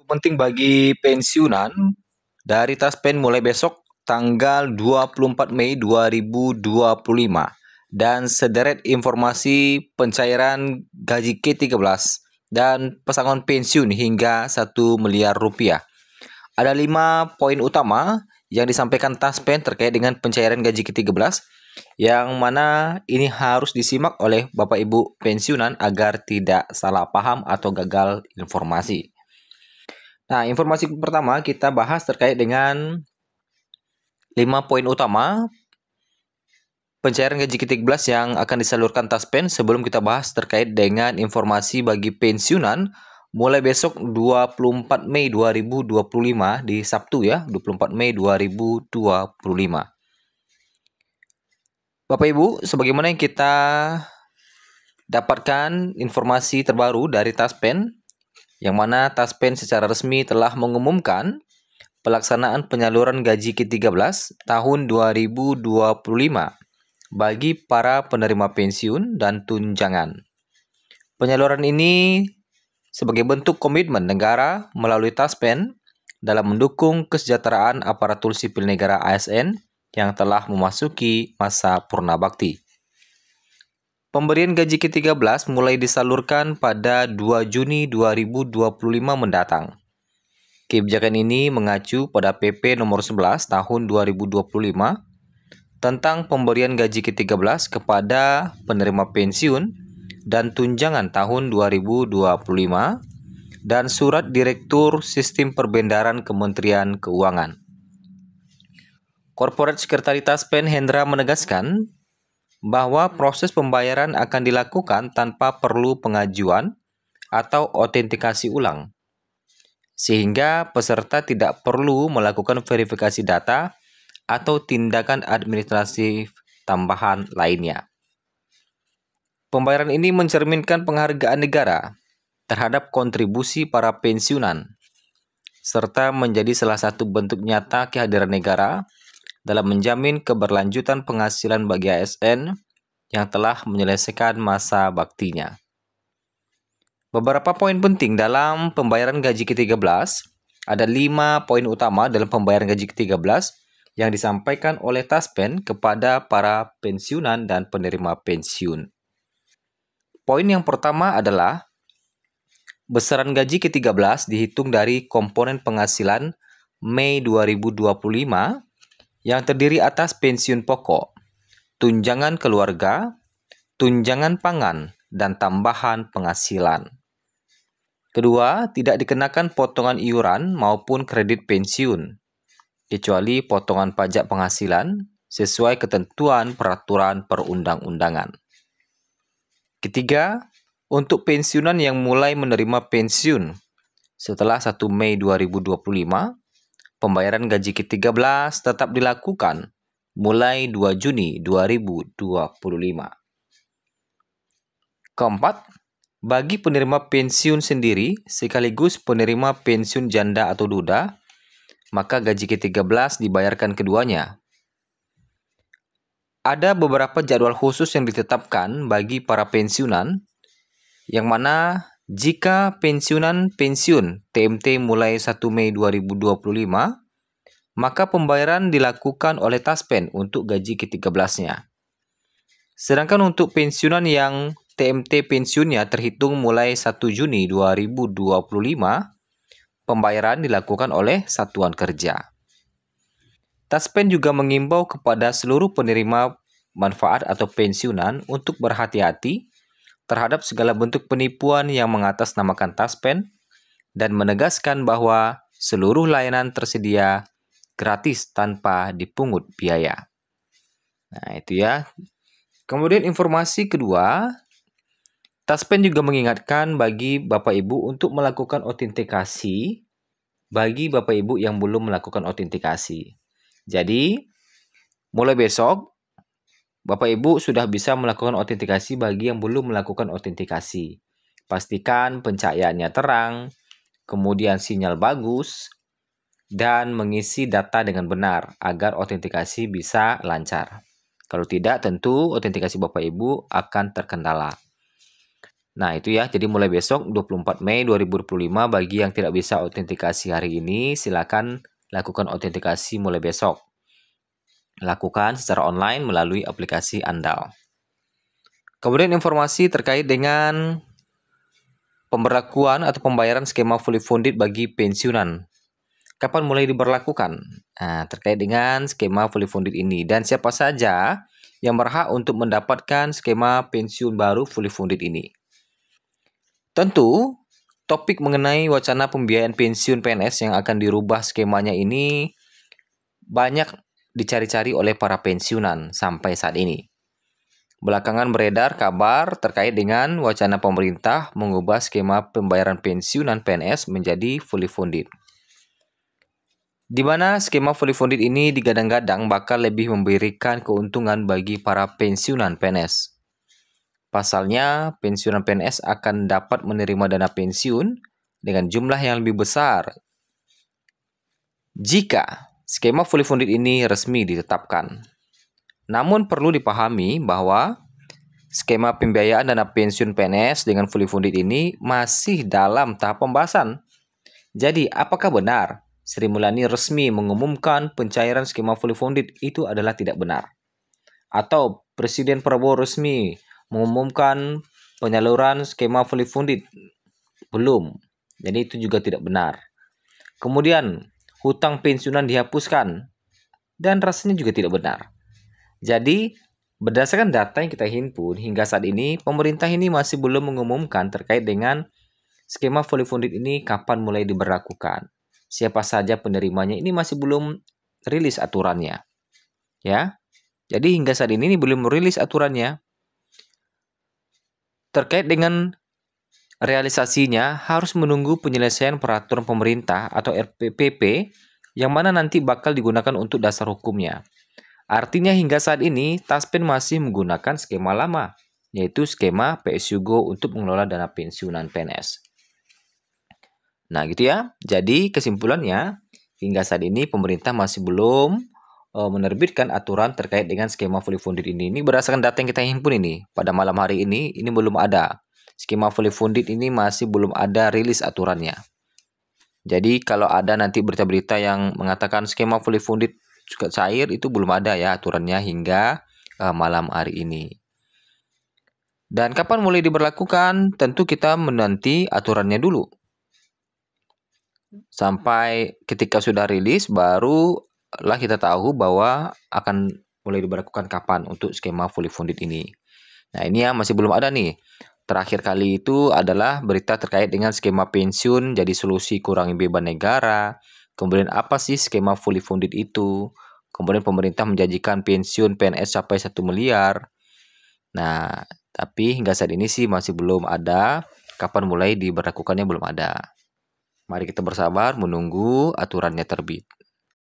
Penting bagi pensiunan dari Taspen mulai besok tanggal 24 Mei 2025 dan sederet informasi pencairan gaji ke-13 dan pesangon pensiun hingga 1 miliar rupiah. Ada 5 poin utama yang disampaikan Taspen terkait dengan pencairan gaji ke-13 yang mana ini harus disimak oleh Bapak Ibu pensiunan agar tidak salah paham atau gagal informasi. Nah, informasi pertama kita bahas terkait dengan 5 poin utama pencairan gaji ke-13 yang akan disalurkan Taspen. Sebelum kita bahas terkait dengan informasi bagi pensiunan mulai besok 24 Mei 2025 di Sabtu ya, 24 Mei 2025. Bapak Ibu, sebagaimana yang kita dapatkan informasi terbaru dari Taspen, yang mana Taspen secara resmi telah mengumumkan pelaksanaan penyaluran gaji ke-13 tahun 2025 bagi para penerima pensiun dan tunjangan. Penyaluran ini sebagai bentuk komitmen negara melalui Taspen dalam mendukung kesejahteraan aparatur sipil negara ASN yang telah memasuki masa purna bakti. Pemberian gaji ke-13 mulai disalurkan pada 2 Juni 2025 mendatang. Kebijakan ini mengacu pada PP nomor 11 tahun 2025 tentang pemberian gaji ke-13 kepada penerima pensiun dan tunjangan tahun 2025 dan Surat Direktur Sistem Perbendaharaan Kementerian Keuangan. Korporat Sekretari Taspen Hendra menegaskan bahwa proses pembayaran akan dilakukan tanpa perlu pengajuan atau autentikasi ulang, sehingga peserta tidak perlu melakukan verifikasi data atau tindakan administratif tambahan lainnya. Pembayaran ini mencerminkan penghargaan negara terhadap kontribusi para pensiunan, serta menjadi salah satu bentuk nyata kehadiran negara dalam menjamin keberlanjutan penghasilan bagi ASN yang telah menyelesaikan masa baktinya. Beberapa poin penting dalam pembayaran gaji ke-13, ada 5 poin utama dalam pembayaran gaji ke-13 yang disampaikan oleh Taspen kepada para pensiunan dan penerima pensiun. Poin yang pertama adalah besaran gaji ke-13 dihitung dari komponen penghasilan Mei 2025 yang terdiri atas pensiun pokok, tunjangan keluarga, tunjangan pangan, dan tambahan penghasilan. Kedua, tidak dikenakan potongan iuran maupun kredit pensiun, kecuali potongan pajak penghasilan sesuai ketentuan peraturan perundang-undangan. Ketiga, untuk pensiunan yang mulai menerima pensiun setelah 1 Mei 2025, pembayaran gaji ke-13 tetap dilakukan mulai 2 Juni 2025. Keempat, bagi penerima pensiun sendiri sekaligus penerima pensiun janda atau duda, maka gaji ke-13 dibayarkan keduanya. Ada beberapa jadwal khusus yang ditetapkan bagi para pensiunan, yang mana jika pensiun TMT mulai 1 Mei 2025, maka pembayaran dilakukan oleh Taspen untuk gaji ke-13-nya. Sedangkan untuk pensiunan yang TMT pensiunnya terhitung mulai 1 Juni 2025, pembayaran dilakukan oleh satuan kerja. Taspen juga mengimbau kepada seluruh penerima manfaat atau pensiunan untuk berhati-hati terhadap segala bentuk penipuan yang mengatasnamakan Taspen dan menegaskan bahwa seluruh layanan tersedia gratis tanpa dipungut biaya. Nah, itu ya. Kemudian informasi kedua, Taspen juga mengingatkan bagi Bapak Ibu untuk melakukan autentikasi bagi Bapak Ibu yang belum melakukan autentikasi. Jadi, mulai besok Bapak Ibu sudah bisa melakukan autentikasi bagi yang belum melakukan autentikasi. Pastikan pencahayaannya terang, kemudian sinyal bagus, dan mengisi data dengan benar agar autentikasi bisa lancar. Kalau tidak, tentu autentikasi Bapak Ibu akan terkendala. Nah, itu ya. Jadi mulai besok 24 Mei 2025 bagi yang tidak bisa autentikasi hari ini, silakan lakukan autentikasi mulai besok. Lakukan secara online melalui aplikasi Andal. Kemudian informasi terkait dengan pemberlakuan atau pembayaran skema fully funded bagi pensiunan. Kapan mulai diberlakukan? Nah, terkait dengan skema fully funded ini dan siapa saja yang berhak untuk mendapatkan skema pensiun baru fully funded ini. Tentu, topik mengenai wacana pembiayaan pensiun PNS yang akan dirubah skemanya ini banyak dicari-cari oleh para pensiunan sampai saat ini. Belakangan beredar kabar terkait dengan wacana pemerintah mengubah skema pembayaran pensiunan PNS menjadi fully funded. Di mana skema fully funded ini digadang-gadang bakal lebih memberikan keuntungan bagi para pensiunan PNS. Pasalnya, pensiunan PNS akan dapat menerima dana pensiun dengan jumlah yang lebih besar jika skema fully funded ini resmi ditetapkan. Namun perlu dipahami bahwa skema pembiayaan dana pensiun PNS dengan fully funded ini masih dalam tahap pembahasan. Jadi, apakah benar Sri Mulyani resmi mengumumkan pencairan skema fully funded itu adalah tidak benar? Atau Presiden Prabowo resmi mengumumkan penyaluran skema fully funded? Belum. Jadi itu juga tidak benar. Kemudian, hutang pensiunan dihapuskan dan rasanya juga tidak benar. Jadi, berdasarkan data yang kita himpun hingga saat ini, pemerintah ini masih belum mengumumkan terkait dengan skema fully funded ini kapan mulai diberlakukan. Siapa saja penerimanya ini masih belum rilis aturannya. Ya. Jadi hingga saat ini belum merilis aturannya. Terkait dengan realisasinya harus menunggu penyelesaian peraturan pemerintah atau RPPP yang mana nanti bakal digunakan untuk dasar hukumnya. Artinya hingga saat ini Taspen masih menggunakan skema lama, yaitu skema PSUGO untuk mengelola dana pensiunan PNS. Nah gitu ya, jadi kesimpulannya hingga saat ini pemerintah masih belum menerbitkan aturan terkait dengan skema fully funded ini. Ini berdasarkan data yang kita himpun ini, pada malam hari ini belum ada. Skema fully funded ini masih belum ada rilis aturannya. Jadi kalau ada nanti berita-berita yang mengatakan skema fully funded juga cair, itu belum ada ya aturannya hingga malam hari ini. Dan kapan mulai diberlakukan? Tentu kita menanti aturannya dulu. Sampai ketika sudah rilis barulah kita tahu bahwa akan mulai diberlakukan kapan untuk skema fully funded ini. Nah ini ya masih belum ada nih. Terakhir kali itu adalah berita terkait dengan skema pensiun jadi solusi kurangi beban negara. Kemudian apa sih skema fully funded itu? Kemudian pemerintah menjanjikan pensiun PNS sampai 1 miliar. Nah, tapi hingga saat ini sih masih belum ada. Kapan mulai diberlakukannya belum ada. Mari kita bersabar menunggu aturannya terbit.